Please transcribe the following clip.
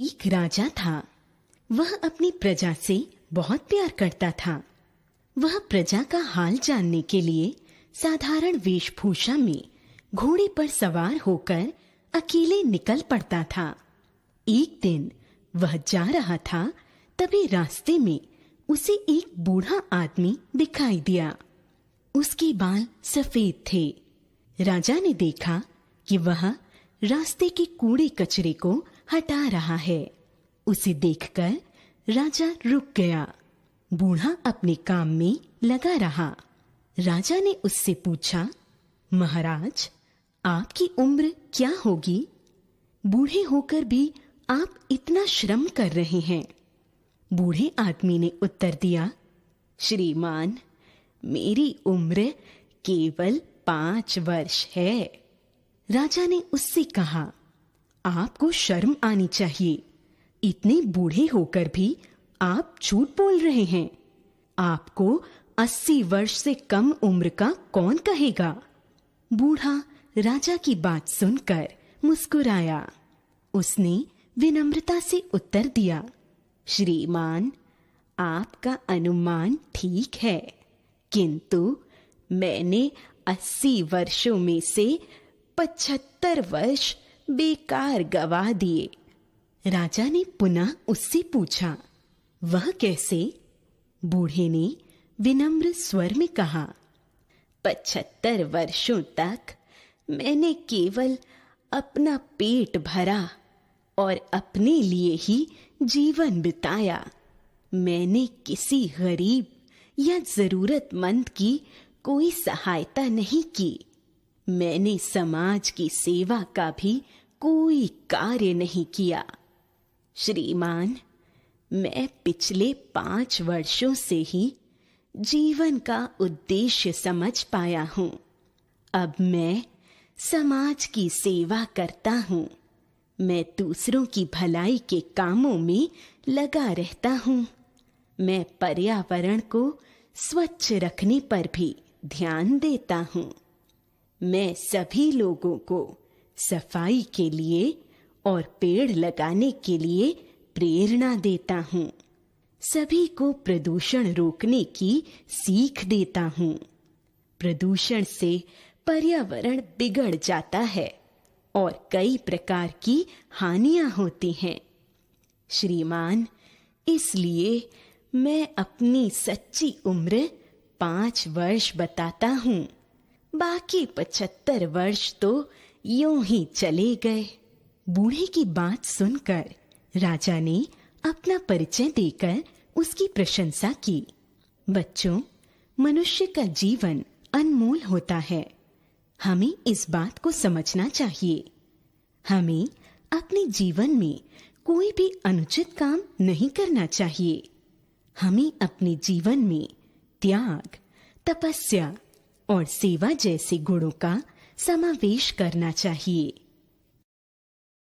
एक राजा था। वह अपनी प्रजा से बहुत प्यार करता था। वह प्रजा का हाल जानने के लिए साधारण वेशभूषा में घोड़े पर सवार होकर अकेले निकल पड़ता था। एक दिन वह जा रहा था, तभी रास्ते में उसे एक बूढ़ा आदमी दिखाई दिया। उसके बाल सफेद थे। राजा ने देखा कि वह रास्ते के कूड़े कचरे को हटा रहा है। उसे देखकर राजा रुक गया। बूढ़ा अपने काम में लगा रहा। राजा ने उससे पूछा, महाराज, आपकी उम्र क्या होगी? बूढ़े होकर भी आप इतना श्रम कर रहे हैं। बूढ़े आदमी ने उत्तर दिया, श्रीमान, मेरी उम्र केवल 5 वर्ष है। राजा ने उससे कहा, आपको शर्म आनी चाहिए। इतने बूढ़े होकर भी आप झूठ बोल रहे हैं। आपको 80 वर्ष से कम उम्र का कौन कहेगा? बूढ़ा राजा की बात सुनकर मुस्कुराया। उसने विनम्रता से उत्तर दिया, श्रीमान, आपका अनुमान ठीक है, किंतु मैंने 80 वर्षों में से 75 वर्ष बेकार गवा दिए। राजा ने पुनः उससे पूछा, वह कैसे? बूढ़े ने विनम्र स्वर में कहा, 75 वर्षों तक मैंने केवल अपना पेट भरा और अपने लिए ही जीवन बिताया। मैंने किसी गरीब या जरूरतमंद की कोई सहायता नहीं की। मैंने समाज की सेवा का भी कोई कार्य नहीं किया। श्रीमान, मैं पिछले 5 वर्षों से ही जीवन का उद्देश्य समझ पाया हूँ। अब मैं समाज की सेवा करता हूँ। मैं दूसरों की भलाई के कामों में लगा रहता हूँ। मैं पर्यावरण को स्वच्छ रखने पर भी ध्यान देता हूँ। मैं सभी लोगों को सफाई के लिए और पेड़ लगाने के लिए प्रेरणा देता हूँ। सभी को प्रदूषण रोकने की सीख देता हूँ। प्रदूषण से पर्यावरण बिगड़ जाता है और कई प्रकार की हानियां होती हैं। श्रीमान, इसलिए मैं अपनी सच्ची उम्र 5 वर्ष बताता हूँ। बाकी 75 वर्ष तो यूं ही चले गए। बूढ़े की बात सुनकर राजा ने अपना परिचय देकर उसकी प्रशंसा की। बच्चों, मनुष्य का जीवन अनमोल होता है। हमें इस बात को समझना चाहिए। हमें अपने जीवन में कोई भी अनुचित काम नहीं करना चाहिए। हमें अपने जीवन में त्याग, तपस्या और सेवा जैसे गुणों का समावेश करना चाहिए।